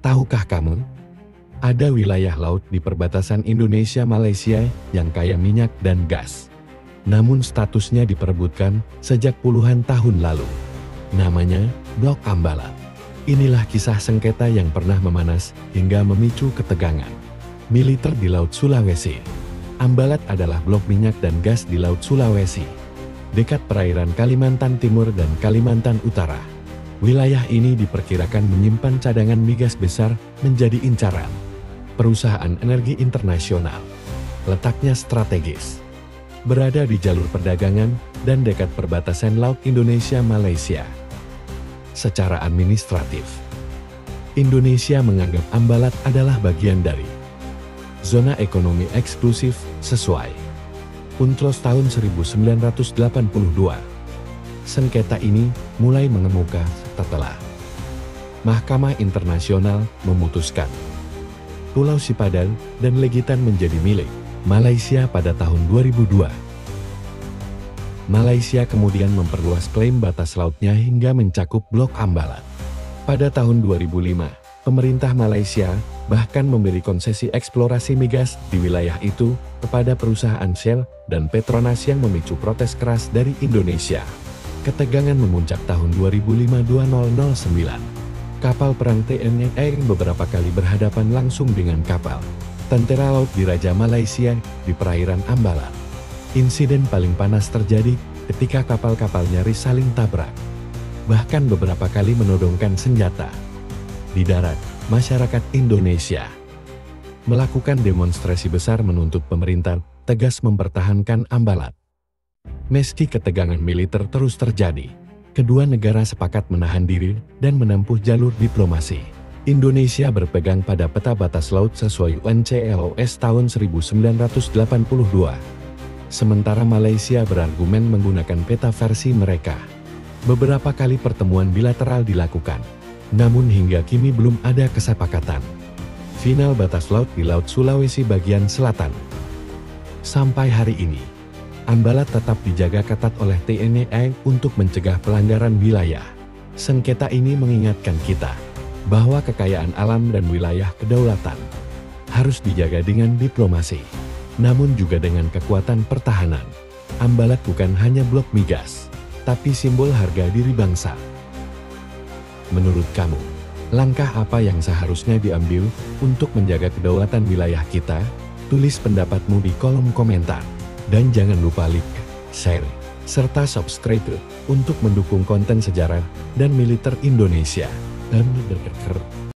Tahukah kamu? Ada wilayah laut di perbatasan Indonesia-Malaysia yang kaya minyak dan gas. Namun statusnya diperebutkan sejak puluhan tahun lalu. Namanya Blok Ambalat. Inilah kisah sengketa yang pernah memanas hingga memicu ketegangan militer di Laut Sulawesi. Ambalat adalah blok minyak dan gas di Laut Sulawesi, dekat perairan Kalimantan Timur dan Kalimantan Utara. Wilayah ini diperkirakan menyimpan cadangan migas besar menjadi incaran perusahaan energi internasional. Letaknya strategis, berada di jalur perdagangan dan dekat perbatasan laut Indonesia-Malaysia. Secara administratif, Indonesia menganggap Ambalat adalah bagian dari zona ekonomi eksklusif sesuai UNCLOS tahun 1982. Sengketa ini mulai mengemuka setelah Mahkamah Internasional memutuskan Pulau Sipadan dan Legitan menjadi milik Malaysia pada tahun 2002. Malaysia kemudian memperluas klaim batas lautnya hingga mencakup Blok Ambalat. Pada tahun 2005, pemerintah Malaysia bahkan memberi konsesi eksplorasi migas di wilayah itu kepada perusahaan Shell dan Petronas yang memicu protes keras dari Indonesia. Ketegangan memuncak tahun 2005-2009. Kapal perang TNI beberapa kali berhadapan langsung dengan kapal tentara laut di Raja Malaysia di perairan Ambalat. Insiden paling panas terjadi ketika kapal-kapal nyaris saling tabrak. Bahkan beberapa kali menodongkan senjata. Di darat, masyarakat Indonesia melakukan demonstrasi besar menuntut pemerintah tegas mempertahankan Ambalat. Meski ketegangan militer terus terjadi, kedua negara sepakat menahan diri dan menempuh jalur diplomasi. Indonesia berpegang pada peta batas laut sesuai UNCLOS tahun 1982. Sementara Malaysia berargumen menggunakan peta versi mereka. Beberapa kali pertemuan bilateral dilakukan, namun hingga kini belum ada kesepakatan final batas laut di Laut Sulawesi bagian selatan. Sampai hari ini, Ambalat tetap dijaga ketat oleh TNI untuk mencegah pelanggaran wilayah. Sengketa ini mengingatkan kita bahwa kekayaan alam dan wilayah kedaulatan harus dijaga dengan diplomasi, namun juga dengan kekuatan pertahanan. Ambalat bukan hanya blok migas, tapi simbol harga diri bangsa. Menurut kamu, langkah apa yang seharusnya diambil untuk menjaga kedaulatan wilayah kita? Tulis pendapatmu di kolom komentar. Dan jangan lupa like, share, serta subscribe untuk mendukung konten sejarah dan militer Indonesia.